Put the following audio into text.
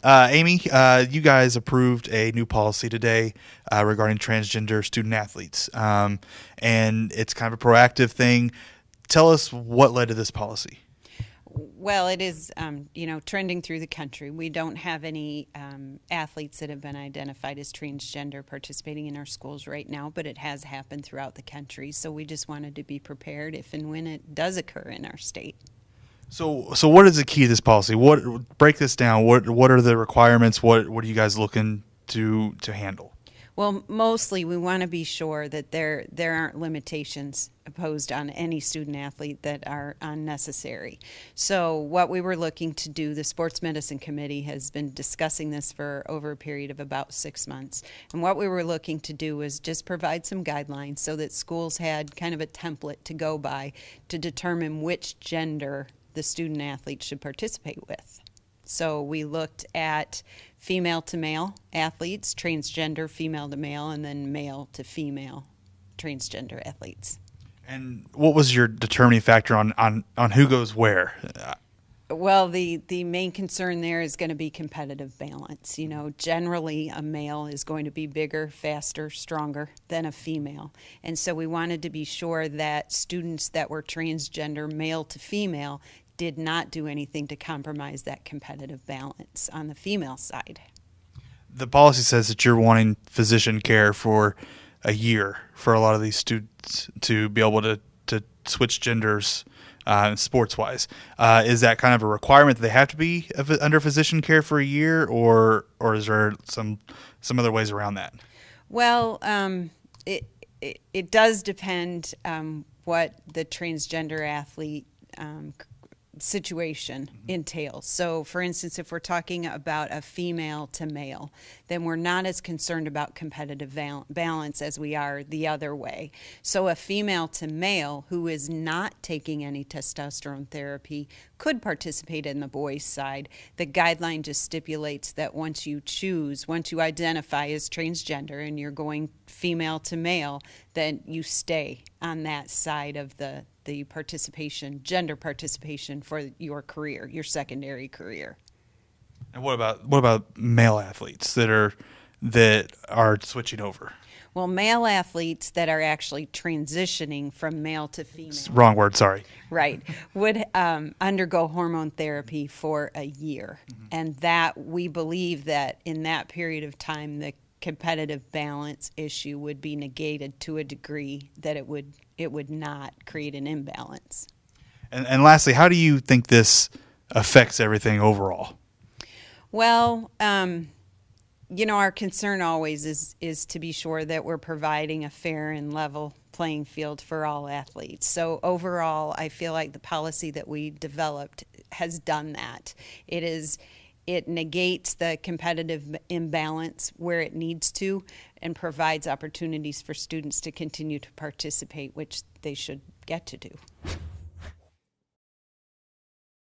Amy, you guys approved a new policy today regarding transgender student athletes, and it's kind of a proactive thing. Tell us what led to this policy. Well, it is, trending through the country. We don't have any athletes that have been identified as transgender participating in our schools right now, but it has happened throughout the country. So we just wanted to be prepared if and when it does occur in our state. So what is the key to this policy? Break this down. What are the requirements? What are you guys looking to handle? Well, mostly we want to be sure that there aren't limitations imposed on any student athlete that are unnecessary. So what we were looking to do, the Sports Medicine Committee has been discussing this for over a period of about 6 months. And what we were looking to do was just provide some guidelines so that schools had kind of a template to go by to determine which gender the student athlete should participate with. So we looked at female to male athletes, transgender female to male, and then male to female transgender athletes. And what was your determining factor on who goes where? Well, the main concern there is going to be competitive balance. You know, generally a male is going to be bigger, faster, stronger than a female. And so we wanted to be sure that students that were transgender, male to female, did not do anything to compromise that competitive balance on the female side. The policy says that you're wanting physician care for a year for a lot of these students to be able to switch genders sports-wise. Is that kind of a requirement that they have to be under physician care for a year, or is there some other ways around that? Well, it does depend what the transgender athlete situation entails. So, for instance, if we're talking about a female to male, then we're not as concerned about competitive balance as we are the other way. So a female to male who is not taking any testosterone therapy could participate in the boys' side. The guideline just stipulates that once you identify as transgender and you're going female to male, then you stay on that side of the participation, gender participation for your career, your secondary career. And what about male athletes that are switching over? Well, male athletes that are actually transitioning from male to female. Wrong word, sorry. Right, would undergo hormone therapy for a year. Mm-hmm. And that we believe that in that period of time, the competitive balance issue would be negated to a degree that it would not create an imbalance. And lastly, how do you think this affects everything overall? Well, our concern always is to be sure that we're providing a fair and level playing field for all athletes. So overall, I feel like the policy that we developed has done that. It negates the competitive imbalance where it needs to and provides opportunities for students to continue to participate, which they should get to do.